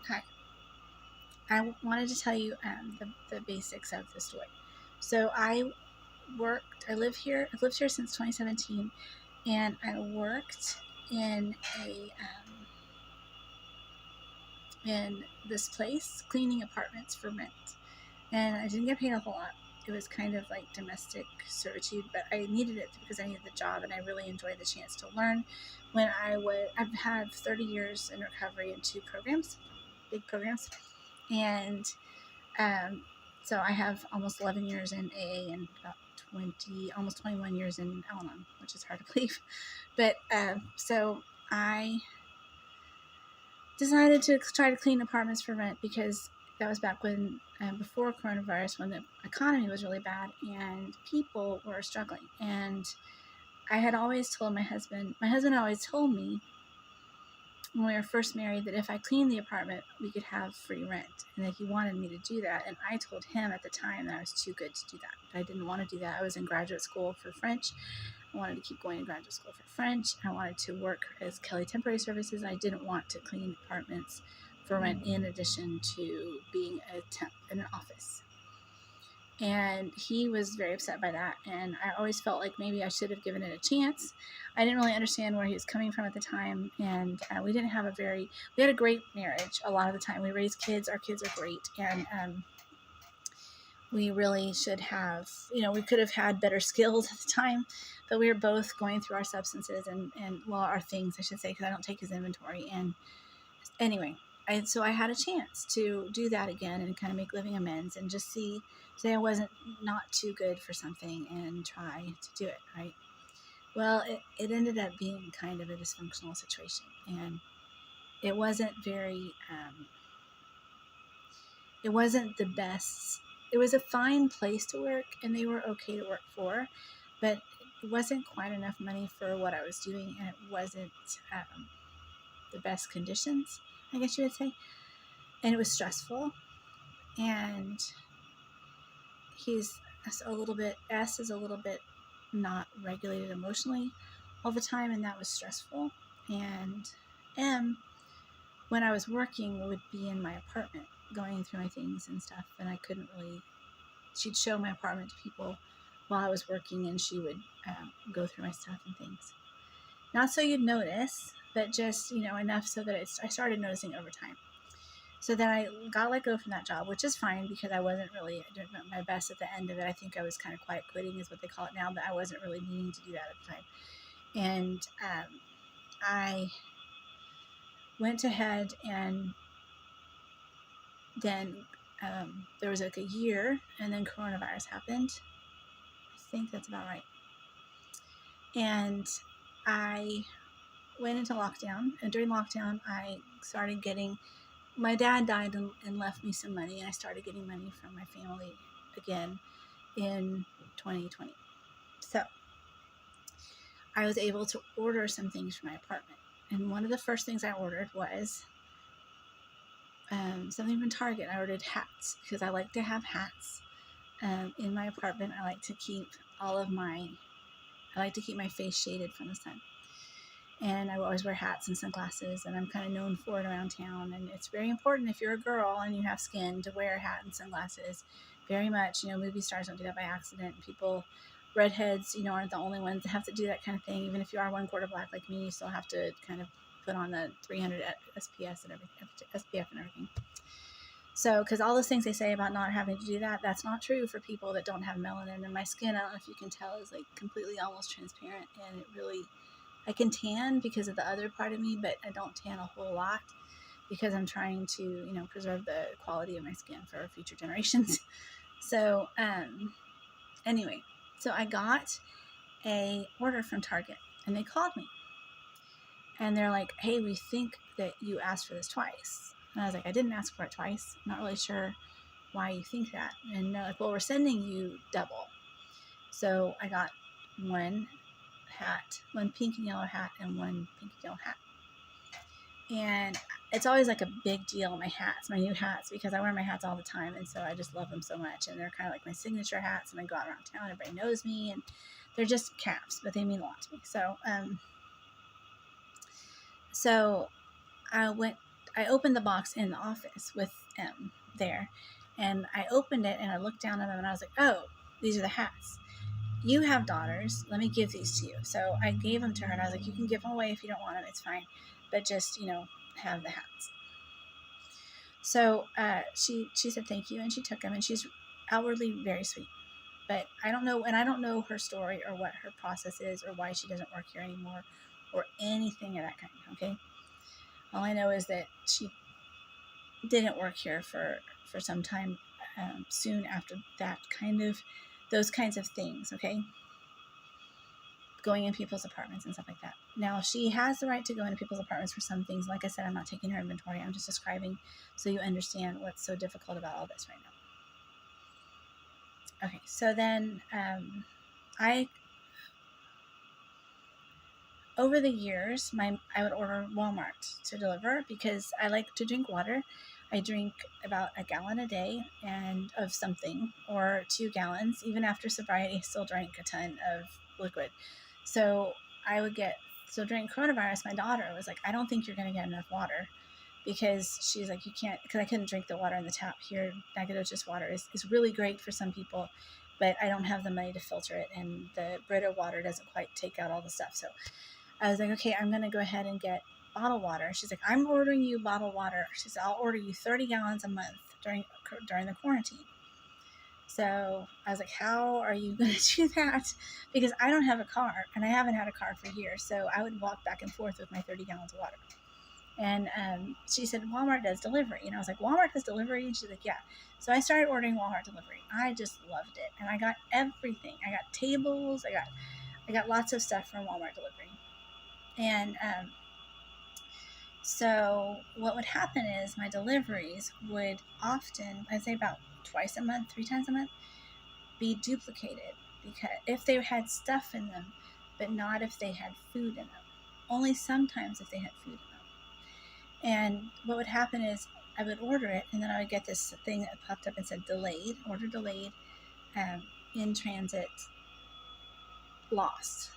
Hi. I wanted to tell you the basics of the story. So I live here. I've lived here since 2017, and I worked in in this place cleaning apartments for rent, and I didn't get paid a whole lot. It was kind of like domestic servitude, but I needed it because I needed the job, and I really enjoyed the chance to learn. I've had 30 years in recovery in two programs, big programs, and Um, so I have almost 11 years in AA and about 20, almost 21 years in Al-Anon, which is hard to believe. But so I decided to try to clean apartments for rent because that was back when, before coronavirus, when the economy was really bad and people were struggling. And I had always told my husband always told me when we were first married that if I cleaned the apartment, we could have free rent, and that he wanted me to do that. And I told him at the time that I was too good to do that. But I didn't want to do that. I was in graduate school for French. I wanted to keep going to graduate school for French. I wanted to work as Kelly Temporary Services. I didn't want to clean apartments for rent in addition to being a temp in an office. And he was very upset by that, and I always felt like maybe I should have given it a chance. I didn't really understand where he was coming from at the time, and we had a great marriage. A lot of the time we raised kids, our kids are great, and we really should have, we could have had better skills at the time, but we were both going through our substances and well, our things, I should say, because I don't take his inventory. And anyway, so I had a chance to do that again and kind of make living amends and just say I wasn't not too good for something and try to do it right. Well, it ended up being kind of a dysfunctional situation, and it wasn't very it wasn't the best. It was a fine place to work, and they were okay to work for, but it wasn't quite enough money for what I was doing, and it wasn't the best conditions, I guess you would say, and it was stressful. And he's a little bit S is a little bit not regulated emotionally all the time, and that was stressful. And M, when I was working, would be in my apartment going through my things and stuff, and I couldn't really. She'd show my apartment to people while I was working, and she would go through my stuff and things. Not so you'd notice, but just enough so that I started noticing over time. So then I got let go from that job, which is fine because I wasn't really doing my best at the end of it. I think I was kind of quiet quitting is what they call it now, but I wasn't really meaning to do that at the time. And I went ahead, and then there was like a year, and then coronavirus happened. I think that's about right. And I went into lockdown, and during lockdown, I started getting. My dad died and left me some money, and I started getting money from my family again in 2020. So I was able to order some things for my apartment. And one of the first things I ordered was something from Target. I ordered hats because I like to have hats in my apartment. I like to keep my face shaded from the sun. And I always wear hats and sunglasses, and I'm kind of known for it around town. And it's very important if you're a girl and you have skin to wear a hat and sunglasses. Very much, movie stars don't do that by accident. Redheads, aren't the only ones that have to do that kind of thing. Even if you are 1/4 black like me, you still have to kind of put on the 300 SPS and everything, SPF and everything. So, because all those things they say about not having to do that, that's not true for people that don't have melanin. And my skin, I don't know if you can tell, is like completely almost transparent, and it really. I can tan because of the other part of me, but I don't tan a whole lot because I'm trying to, preserve the quality of my skin for future generations. So, anyway, so I got a order from Target, and they called me, and they're like, "Hey, we think that you asked for this twice." And I was like, "I didn't ask for it twice. I'm not really sure why you think that." And they're like, "Well, we're sending you double." So I got one pink and yellow hat, and one pink and yellow hat. And it's always like a big deal, my new hats, because I wear my hats all the time, and so I just love them so much. And they're kind of like my signature hats, and I go out around town, everybody knows me, and they're just caps, but they mean a lot to me. So I I opened the box in the office with M there, and I opened it and I looked down at them and I was like, oh, these are the hats. You have daughters. Let me give these to you. So I gave them to her and I was like, you can give them away if you don't want them. It's fine. But just, have the hats. So she said thank you and she took them and she's outwardly very sweet. But I don't know her story or what her process is or why she doesn't work here anymore or anything of that kind. Okay. All I know is that she didn't work here for some time soon after those kinds of things. Okay. Going in people's apartments and stuff like that. Now, she has the right to go into people's apartments for some things. Like I said, I'm not taking her inventory. I'm just describing so you understand what's so difficult about all this right now. Okay, so then over the years, I would order Walmart to deliver because I like to drink water. I drink about a gallon a day and of something, or 2 gallons. Even after sobriety, I still drank a ton of liquid. So during coronavirus, my daughter was like, I don't think you're going to get enough water, because she's like, you can't, because I couldn't drink the water in the tap here. Nacogdoches water is really great for some people, but I don't have the money to filter it, and the Brita water doesn't quite take out all the stuff. So I was like, okay, I'm going to go ahead and get bottled water. She's like, I'm ordering you bottled water. She said, I'll order you 30 gallons a month during the quarantine. So I was like, how are you going to do that? Because I don't have a car, and I haven't had a car for years. So I would walk back and forth with my 30 gallons of water. And she said, Walmart does delivery. And I was like, Walmart does delivery? And she's like, yeah. So I started ordering Walmart delivery. I just loved it. And I got everything. I got tables. I got lots of stuff from Walmart delivery. And so what would happen is my deliveries would often, I'd say about twice a month, 3 times a month, be duplicated, because if they had stuff in them, but not if they had food in them. Only sometimes if they had food in them. And what would happen is I would order it, and then I would get this thing that popped up and said delayed, order delayed, in transit, lost.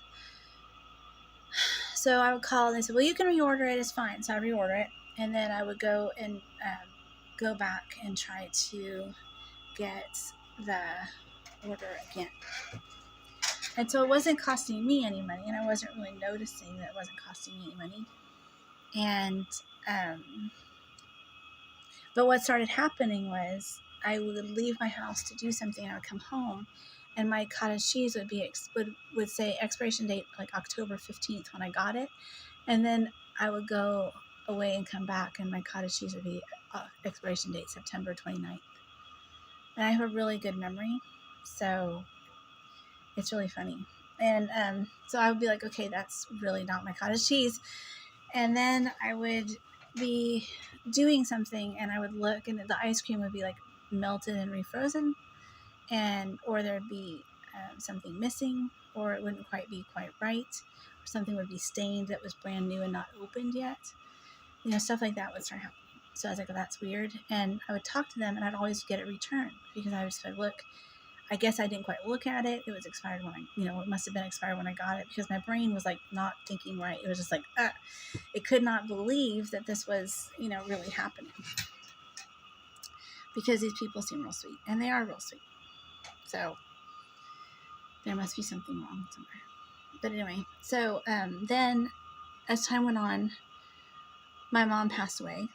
So I would call and they said, well, you can reorder it, it's fine. So I reorder it, and then I would go and go back and try to get the order again. And so it wasn't costing me any money, and I wasn't really noticing that it wasn't costing me any money. And but what started happening was I would leave my house to do something, and I would come home, and my cottage cheese would say expiration date like October 15th when I got it, and then I would go away and come back, and my cottage cheese would be expiration date September 29th. And I have a really good memory, so it's really funny. And so I would be like, okay, that's really not my cottage cheese. And then I would be doing something, and I would look, and the ice cream would be like melted and refrozen, or there'd be something missing, or it wouldn't quite be quite right, or something would be stained that was brand new and not opened yet. Stuff like that would start happening. So I was like, well, that's weird. And I would talk to them, and I'd always get it returned, because I was like, look, I guess I didn't quite look at it. It was expired when it must have been expired when I got it, because my brain was like not thinking right. It was just like, it could not believe that this was, really happening, because these people seem real sweet, and they are real sweet. So there must be something wrong somewhere. But anyway, so then as time went on, my mom passed away.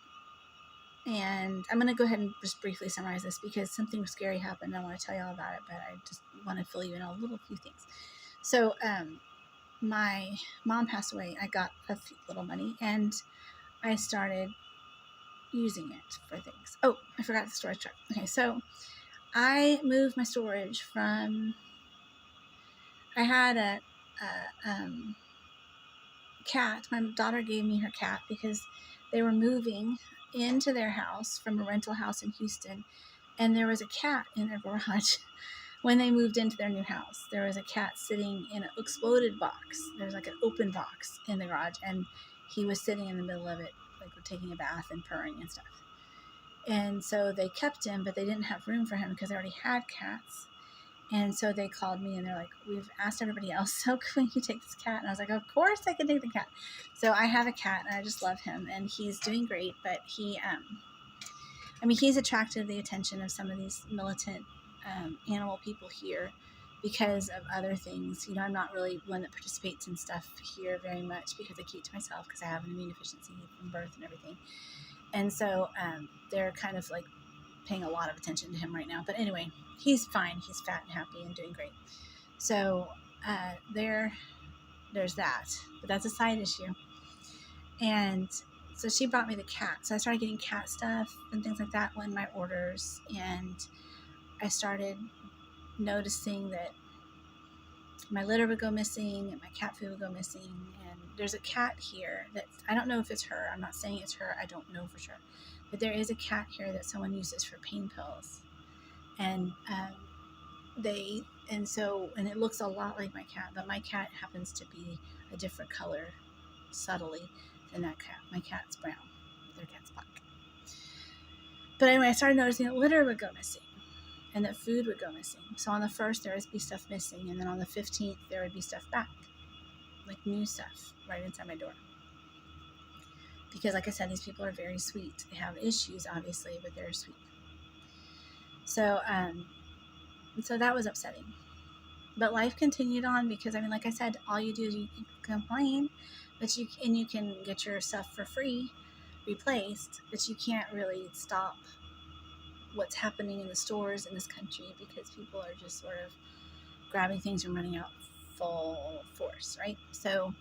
And I'm going to go ahead and just briefly summarize this, because something scary happened. I want to tell you all about it, but I just want to fill you in on a little few things. So my mom passed away. I got a little money, and I started using it for things. Oh, I forgot the storage truck. Okay, so I moved my storage from, I had a cat. My daughter gave me her cat because they were moving into their house from a rental house in Houston, and there was a cat in their garage. When they moved into their new house, there was a cat sitting in an exploded box. There's like an open box in the garage, and he was sitting in the middle of it, like taking a bath and purring and stuff. And so they kept him, but they didn't have room for him because they already had cats. And so they called me and they're like, we've asked everybody else, so can you take this cat? And I was like, of course I can take the cat. So I have a cat and I just love him and he's doing great, but he's attracted the attention of some of these militant animal people here because of other things. I'm not really one that participates in stuff here very much because I keep to myself because I have an immune deficiency from birth and everything. And so they're kind of like paying a lot of attention to him right now. But anyway, he's fine. He's fat and happy and doing great. So there's that. But that's a side issue. And so she brought me the cat. So I started getting cat stuff and things like that in my orders. And I started noticing that my litter would go missing and my cat food would go missing. And there's a cat here that I don't know if it's her. I'm not saying it's her. I don't know for sure. But there is a cat here that someone uses for pain pills. And it looks a lot like my cat, but my cat happens to be a different color subtly than that cat. My cat's brown. Their cat's black. But anyway, I started noticing that litter would go missing and that food would go missing. So on the 1st, there would be stuff missing. And then on the 15th, there would be stuff back, like new stuff right inside my door. Because like I said, these people are very sweet. They have issues, obviously, but they're sweet. So that was upsetting. But life continued on because, like I said, all you do is you complain, but you can get your stuff for free replaced, but you can't really stop what's happening in the stores in this country because people are just sort of grabbing things and running out full force, right? So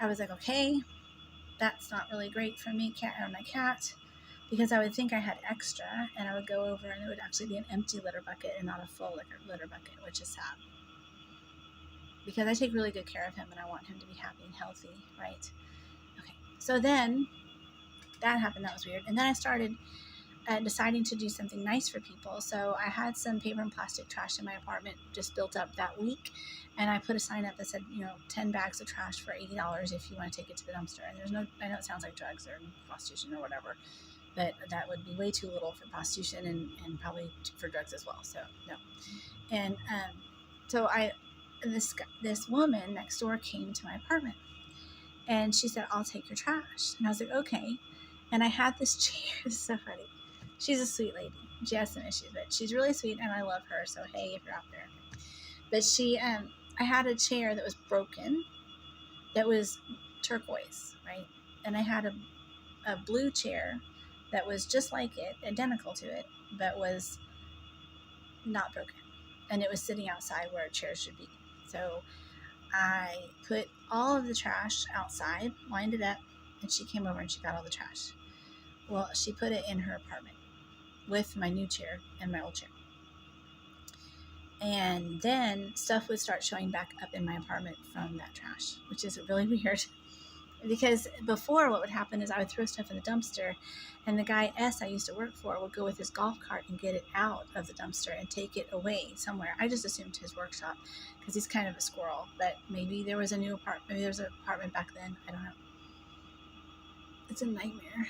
I was like, okay, that's not really great for me, my cat, because I would think I had extra, and I would go over and it would actually be an empty litter bucket and not a full litter bucket, which is sad. Because I take really good care of him and I want him to be happy and healthy, right? Okay, so then that happened. That was weird. And then I started deciding to do something nice for people. So I had some paper and plastic trash in my apartment just built up that week. And I put a sign up that said, 10 bags of trash for $80 if you want to take it to the dumpster. And I know it sounds like drugs or prostitution or whatever, but that would be way too little for prostitution and probably for drugs as well. So no. And so this woman next door came to my apartment and she said, I'll take your trash. And I was like, okay. And I had this chair. This is so funny. She's a sweet lady. She has some issues, but she's really sweet and I love her. So, hey, if you're out there. But I had a chair that was broken that was turquoise, right? And I had a blue chair that was just like it, identical to it, but was not broken. And it was sitting outside where a chair should be. So I put all of the trash outside, lined it up, and she came over and she got all the trash. Well, she put it in her apartment with my new chair and my old chair. And then stuff would start showing back up in my apartment from that trash, which is really weird. Because before, what would happen is I would throw stuff in the dumpster, and the guy I used to work for would go with his golf cart and get it out of the dumpster and take it away somewhere. I just assumed to his workshop because he's kind of a squirrel, but maybe there was a new apartment. Maybe there was an apartment back then. I don't know. It's a nightmare.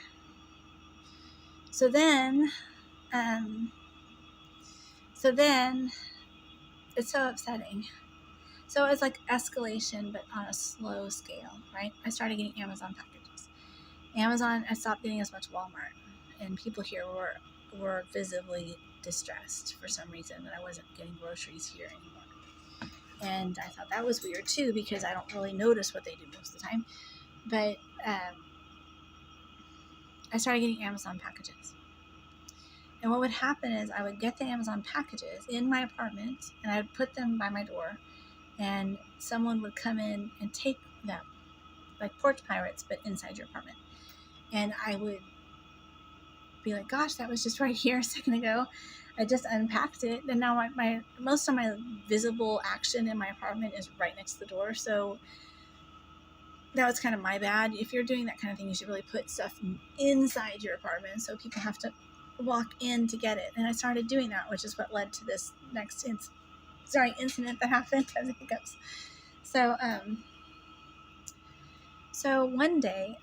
So then it's so upsetting. So it's like escalation, but on a slow scale, right? I started getting Amazon packages. I stopped getting as much Walmart, and people here were visibly distressed for some reason that I wasn't getting groceries here anymore. And I thought that was weird too, because I don't really notice what they do most of the time. But I started getting Amazon packages. And what would happen is I would get the Amazon packages in my apartment, and I would put them by my door, and someone would come in and take them, like porch pirates, but inside your apartment. And I would be like, gosh, that was just right here a second ago. I just unpacked it, and now my most of my visible action in my apartment is right next to the door. So that was kind of my bad. If you're doing that kind of thing, you should really put stuff inside your apartment so people have to walk in to get it. And I started doing that, which is what led to this next incident that happened. I was hiccups. So one day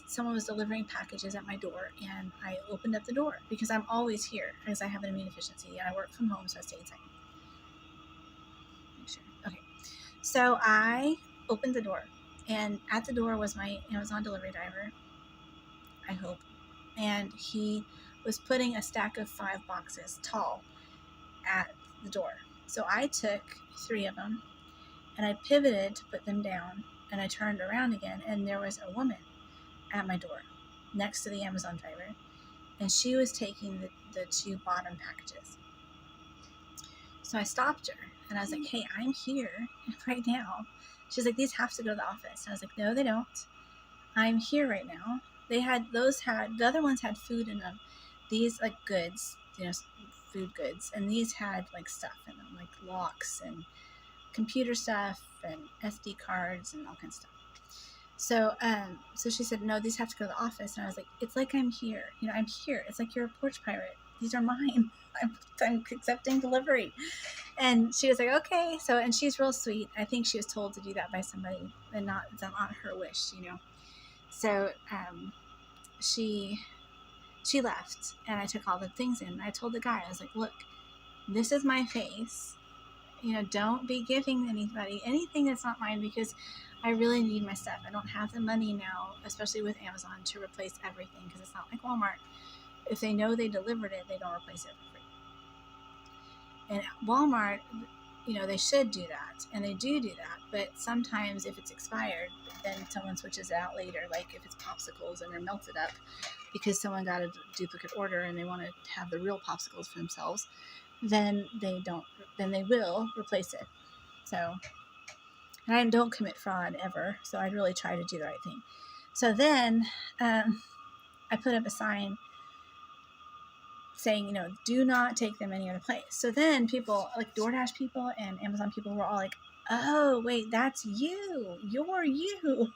someone was delivering packages at my door, and I opened up the door because I'm always here because I have an immune deficiency and I work from home, so I stay inside. So I opened the door, and at the door was my Amazon delivery driver, I hope. And he was putting a stack of 5 boxes tall at the door. So I took 3 of them and I pivoted to put them down, and I turned around again, and there was a woman at my door next to the Amazon driver, and she was taking the 2 bottom packages. So I stopped her and I was like, hey, I'm here right now. She's like, these have to go to the office. And I was like, no, they don't. I'm here right now. The other ones had food in them. These like goods, food goods. And these had like stuff in them, like locks and computer stuff and SD cards and all kinds of stuff. So she said, no, these have to go to the office. And I was like, it's like I'm here. I'm here. It's like you're a porch pirate. These are mine. I'm accepting delivery. And she was like, okay. So, and she's real sweet. I think she was told to do that by somebody, and it's not her wish, So she left, and I took all the things in. I told the guy, I was like, look, this is my face. Don't be giving anybody anything that's not mine, because I really need my stuff. I don't have the money now, especially with Amazon, to replace everything, because it's not like Walmart. If they know they delivered it, they don't replace it for free. And Walmart, they should do that, and they do that. But sometimes if it's expired, then someone switches it out later. Like if it's popsicles and they're melted up because someone got a duplicate order and they want to have the real popsicles for themselves, then they will replace it. So, and I don't commit fraud ever, so I really try to do the right thing. So then I put up a sign saying, do not take them any other place. So then people, like DoorDash people and Amazon people, were all like, oh, wait, that's you. You're you.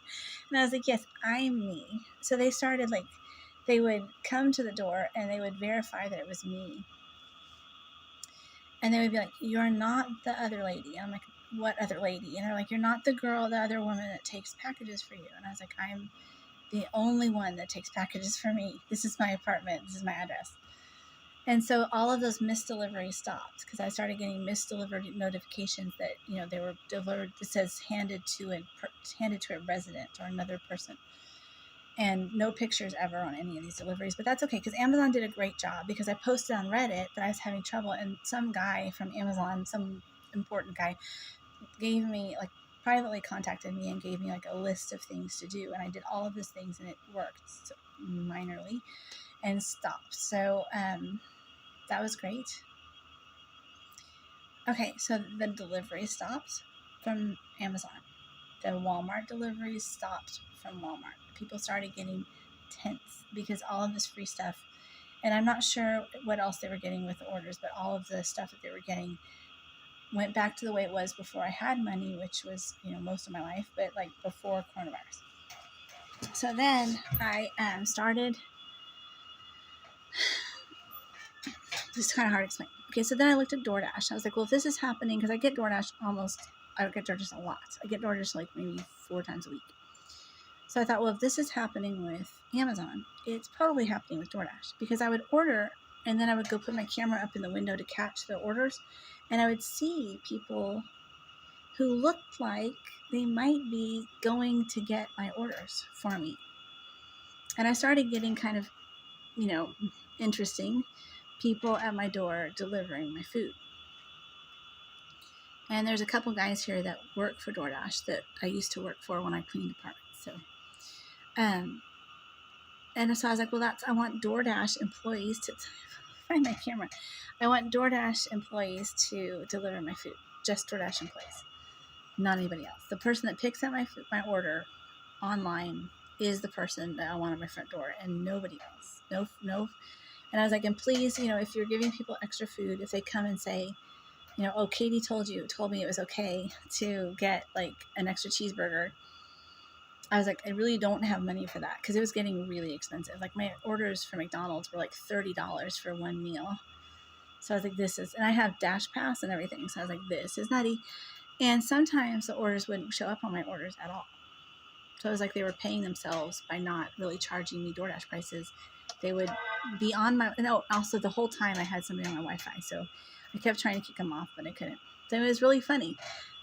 And I was like, yes, I'm me. So they started they would come to the door and they would verify that it was me. And they would be like, you're not the other lady. And I'm like, what other lady? And they're like, you're not the other woman that takes packages for you. And I was like, I'm the only one that takes packages for me. This is my apartment. This is my address. And so all of those missed deliveries stopped, because I started getting misdelivered notifications that, they were delivered. It says handed to a resident or another person. And no pictures ever on any of these deliveries. But that's okay, because Amazon did a great job, because I posted on Reddit that I was having trouble, and some guy from Amazon, some important guy, gave me, privately contacted me and gave me, a list of things to do. And I did all of those things, and it worked minorly and stopped. So that was great. Okay, so the delivery stopped from Amazon. The Walmart deliveries stopped from Walmart. People started getting tense because all of this free stuff, and I'm not sure what else they were getting with the orders, but all of the stuff that they were getting went back to the way it was before I had money, which was, most of my life, but before coronavirus. So then I started, this is kind of hard to explain. Okay, so then I looked at DoorDash. I was like, well, if this is happening, because I get DoorDash a lot. I get DoorDash maybe 4 times a week. So I thought, well, if this is happening with Amazon, it's probably happening with DoorDash, because I would order and then I would go put my camera up in the window to catch the orders, and I would see people who looked like they might be going to get my orders for me. And I started getting kind of, interesting people at my door delivering my food. And there's a couple guys here that work for DoorDash that I used to work for when I cleaned apartments. So, and so I was like, well, I want DoorDash employees to find my camera. I want DoorDash employees to deliver my food. Just DoorDash employees, not anybody else. The person that picks up my order online is the person that I want at my front door, and nobody else. No. And I was like, and please, if you're giving people extra food, if they come and say, oh, Katie told me it was okay to get an extra cheeseburger. I was like, I really don't have money for that, because it was getting really expensive. My orders for McDonald's were $30 for one meal. So I was like, and I have Dash Pass and everything. So I was like, this is nutty. And sometimes the orders wouldn't show up on my orders at all. So it was like they were paying themselves by not really charging me DoorDash prices. They would be on my, no, also the whole time I had somebody on my Wi-Fi. So I kept trying to kick them off, but I couldn't. So it was really funny.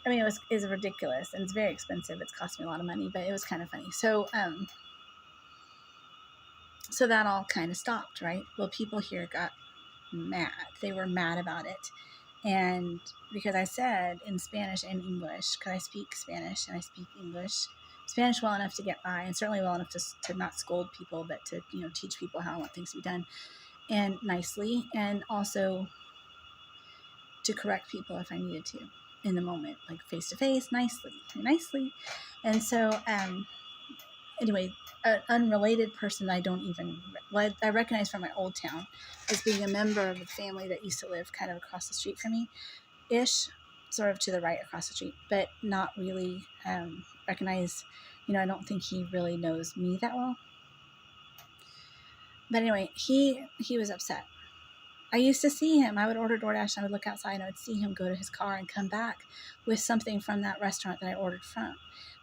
I mean, is ridiculous, and it's very expensive. It's cost me a lot of money, but it was kind of funny. So that all kind of stopped, right? Well, people here got mad. They were mad about it. And because I said in Spanish and English, because I speak Spanish and I speak English, Spanish well enough to get by, and certainly well enough to not scold people, but to, teach people how I want things to be done, and nicely, and also to correct people if I needed to in the moment, like face to face, nicely. And so, anyway, an unrelated person I don't even, I recognize from my old town as being a member of the family that used to live kind of across the street from me ish, sort of to the right across the street, but not really recognize, I don't think he really knows me that well. But anyway, he was upset. I used to see him. I would order DoorDash and I would look outside and I would see him go to his car and come back with something from that restaurant that I ordered from.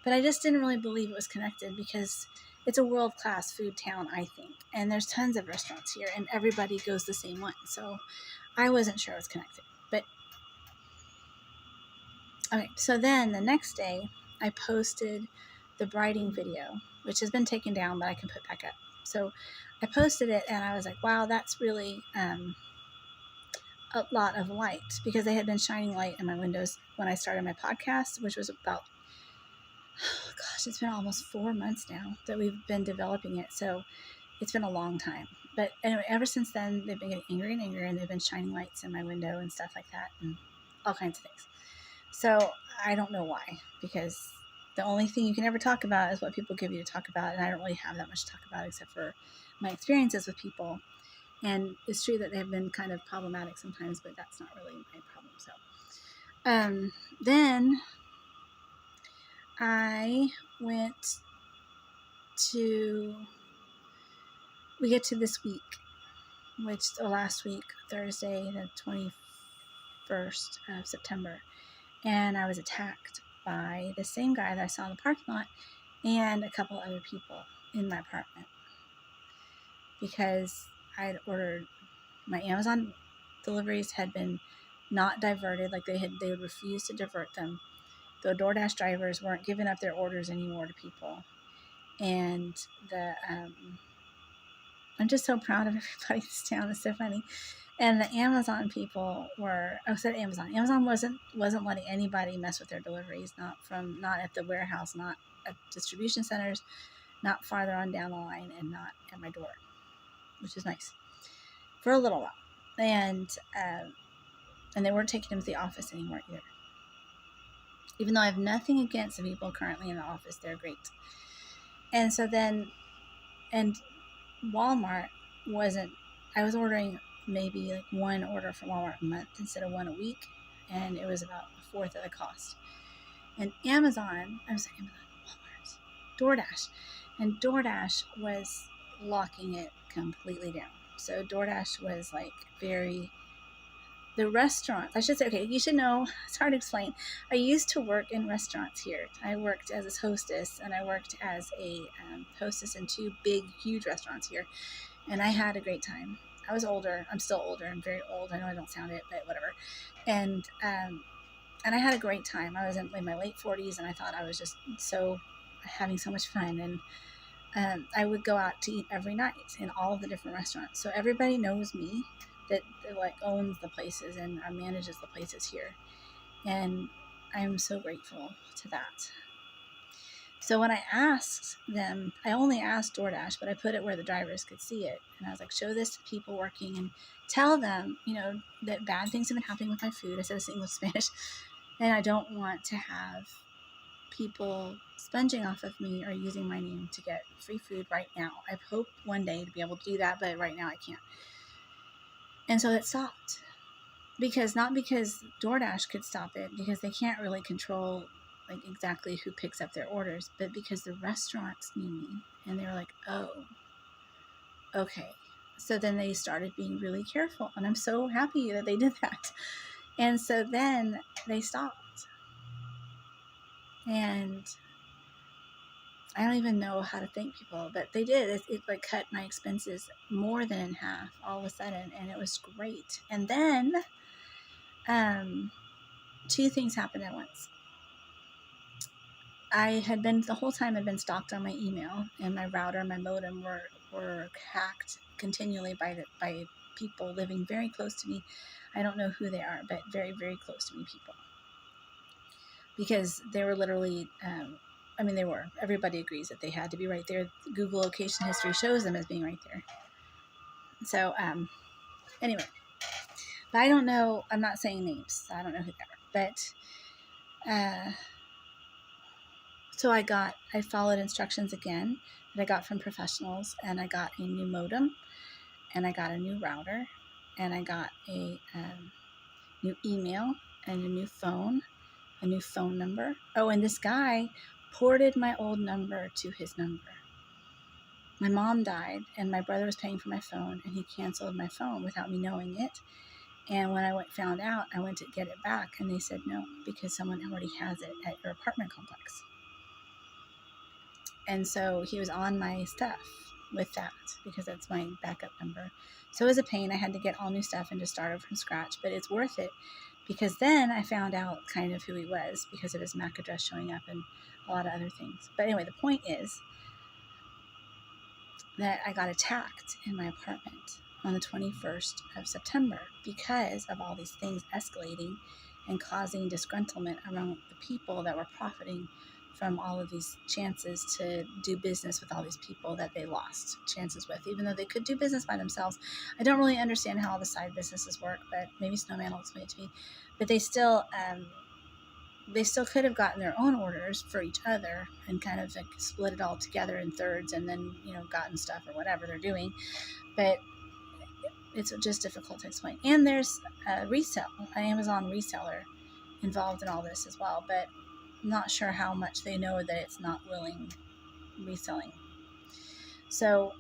But I just didn't really believe it was connected because it's a world-class food town, I think. And there's tons of restaurants here and everybody goes the same one. So I wasn't sure it was connected. But okay, so then the next day I posted the briding video, which has been taken down, but I can put back up. So I posted it and I was like, wow, that's really a lot of light, because they had been shining light in my windows when I started my podcast, which was about, oh gosh, it's been almost 4 months now that we've been developing it. So it's been a long time. But anyway, ever since then, they've been getting angrier and angrier, and they've been shining lights in my window and stuff like that, and all kinds of things. So I don't know why, because the only thing you can ever talk about is what people give you to talk about, and I don't really have that much to talk about except for my experiences with people. And it's true that they've been kind of problematic sometimes, but that's not really my problem. So then I went to, we get to this week, which the last week, Thursday, the 21st of September. And I was attacked by the same guy that I saw in the parking lot and a couple other people in my apartment, because I had ordered, my Amazon deliveries had been not diverted, like they would refuse to divert them. The DoorDash drivers weren't giving up their orders anymore to people, and I'm just so proud of everybody in this town. It's so funny. And the Amazon people were, Amazon wasn't letting anybody mess with their deliveries, not at the warehouse, not at distribution centers, not farther on down the line, and not at my door, which is nice for a little while. And they weren't taking them to the office anymore either. Even though I have nothing against the people currently in the office, they're great. And so then, and Walmart wasn't, I was ordering maybe like one order from Walmart a month instead of one a week, and it was about a fourth of the cost. And DoorDash. And DoorDash was locking it completely down. So DoorDash was like the restaurants, I should say, okay, you should know, it's hard to explain. I used to work in restaurants here. I worked as a hostess, and I worked as a hostess in 2 big, huge restaurants here. And I had a great time. I was older. I'm still older. I'm very old. I know I don't sound it, but whatever. And I had a great time. I was in my late 40s, and I thought I was just having so much fun. And I would go out to eat every night in all of the different restaurants. So everybody knows me, that like owns the places and manages the places here. And I'm so grateful to that. So when I asked them, I only asked DoorDash, but I put it where the drivers could see it. And I was like, show this to people working and tell them, that bad things have been happening with my food. I said this in English, Spanish. And I don't want to have people sponging off of me or using my name to get free food right now. I hope one day to be able to do that, but right now I can't. And so it stopped. Not because DoorDash could stop it, because they can't really control like exactly who picks up their orders, but because the restaurants knew me and they were like, oh, okay. So then they started being really careful, and I'm so happy that they did that. And so then they stopped. And I don't even know how to thank people, but they did. It like cut my expenses more than in half all of a sudden, and it was great. And then 2 things happened at once. the whole time I've been stalked on my email, and my router and my modem were hacked continually by people living very close to me. I don't know who they are, but very, very close to me people. Because they were literally, everybody agrees that they had to be right there. Google location history shows them as being right there. So, anyway, but I don't know, I'm not saying names, so I don't know who they are, but, so I followed instructions again that I got from professionals, and I got a new modem, and I got a new router, and I got a new email, and a new phone number. Oh, and this guy ported my old number to his number. My mom died, and my brother was paying for my phone, and he canceled my phone without me knowing it. And when I found out, I went to get it back, and they said no, because someone already has it at your apartment complex. And so he was on my stuff with that, because that's my backup number. So it was a pain. I had to get all new stuff and just start over from scratch, but it's worth it, because then I found out kind of who he was because of his MAC address showing up and a lot of other things. But anyway, the point is that I got attacked in my apartment on the 21st of September because of all these things escalating and causing disgruntlement among the people that were profiting from all of these chances to do business with all these people that they lost chances with, even though they could do business by themselves. I don't really understand how all the side businesses work, but maybe Snowman will explain it to me. But they still could have gotten their own orders for each other and kind of like split it all together in thirds, and then, gotten stuff or whatever they're doing. But it's just difficult to explain. And there's an Amazon reseller involved in all this as well, but I'm not sure how much they know that it's not willing reselling. So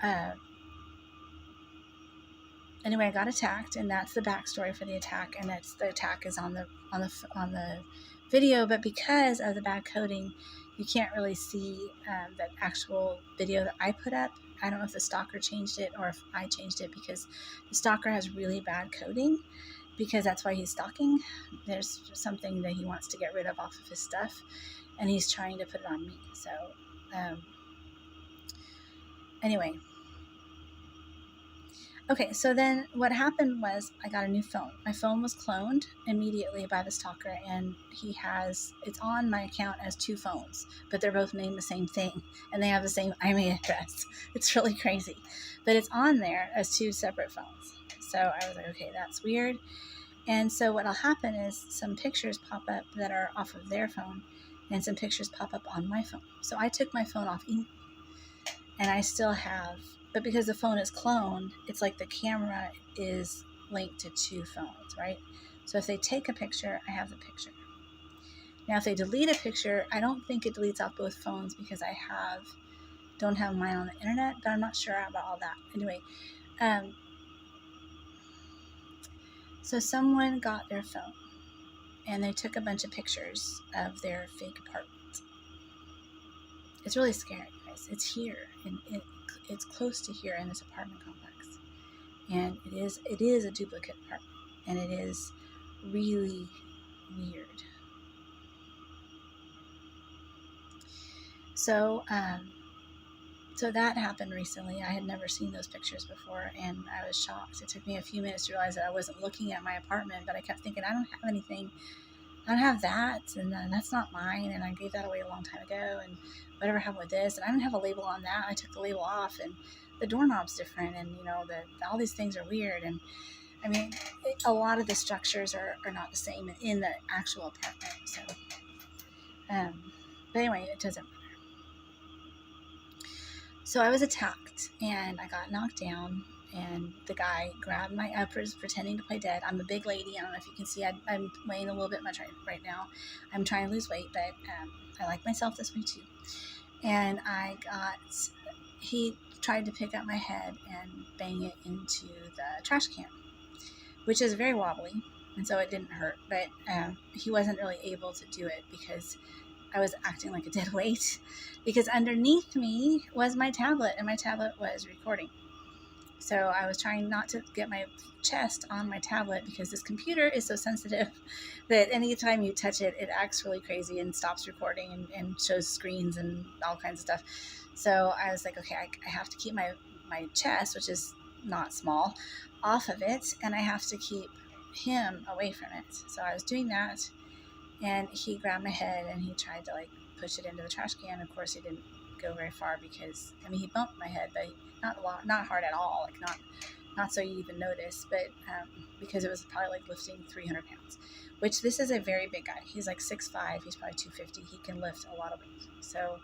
anyway, I got attacked, and that's the backstory for the attack. And the attack is on the video, but because of the bad coding, you can't really see that actual video that I put up. I don't know if the stalker changed it or if I changed it, because the stalker has really bad coding, because that's why he's stalking. There's something that he wants to get rid of off of his stuff, and he's trying to put it on me. So anyway. Okay, so then what happened was I got a new phone. My phone was cloned immediately by the stalker, and it's on my account as two phones, but they're both named the same thing, and they have the same IMEI address. It's really crazy, but it's on there as two separate phones. So I was like, okay, that's weird. And so what'll happen is some pictures pop up that are off of their phone, and some pictures pop up on my phone. So I took my phone off, and I still have, but because the phone is cloned, it's like the camera is linked to two phones, right? So if they take a picture, I have the picture. Now, if they delete a picture, I don't think it deletes off both phones, because I don't have mine on the internet, but I'm not sure about all that. Anyway, so someone got their phone, and they took a bunch of pictures of their fake apartment. It's really scary, guys. It's here, and it's close to here in this apartment complex, and it is a duplicate apartment, and it is really weird. So that happened recently. I had never seen those pictures before, and I was shocked. It took me a few minutes to realize that I wasn't looking at my apartment, but I kept thinking, I don't have anything. I don't have that, and that's not mine, and I gave that away a long time ago, and whatever happened with this, and I don't have a label on that. I took the label off, and the doorknob's different, and all these things are weird. And I mean, a lot of the structures are not the same in the actual apartment. So but anyway, it doesn't matter. So I was attacked, and I got knocked down, and the guy grabbed my uppers, pretending to play dead. I'm a big lady. I don't know if you can see. I'm weighing a little bit much right now. I'm trying to lose weight, but I like myself this way too. And he tried to pick up my head and bang it into the trash can, which is very wobbly, and so it didn't hurt. But he wasn't really able to do it because I was acting like a dead weight, because underneath me was my tablet, and my tablet was recording. So I was trying not to get my chest on my tablet because this computer is so sensitive that anytime you touch it, it acts really crazy and stops recording and shows screens and all kinds of stuff. So I was like, okay, I have to keep my chest, which is not small, off of it, and I have to keep him away from it. So I was doing that, and he grabbed my head and he tried to like push it into the trash can. Of course, he didn't go very far because he bumped my head, but not a lot, not hard at all, like not so you even notice, but because it was probably like lifting 300 pounds, which this is a very big guy. He's like 6'5", he's probably 250. He can lift a lot of weight. So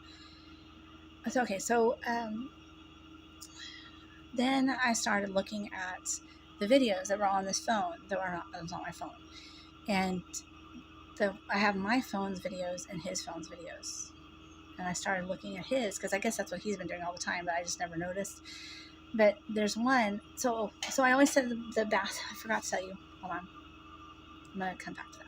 it's okay. So then I started looking at the videos that were on this phone that was on my phone, and I have my phone's videos and his phone's videos. And I started looking at his because I guess that's what he's been doing all the time, but I just never noticed. But there's one. So I always said the bath. I forgot to tell you. Hold on. I'm going to come back to that.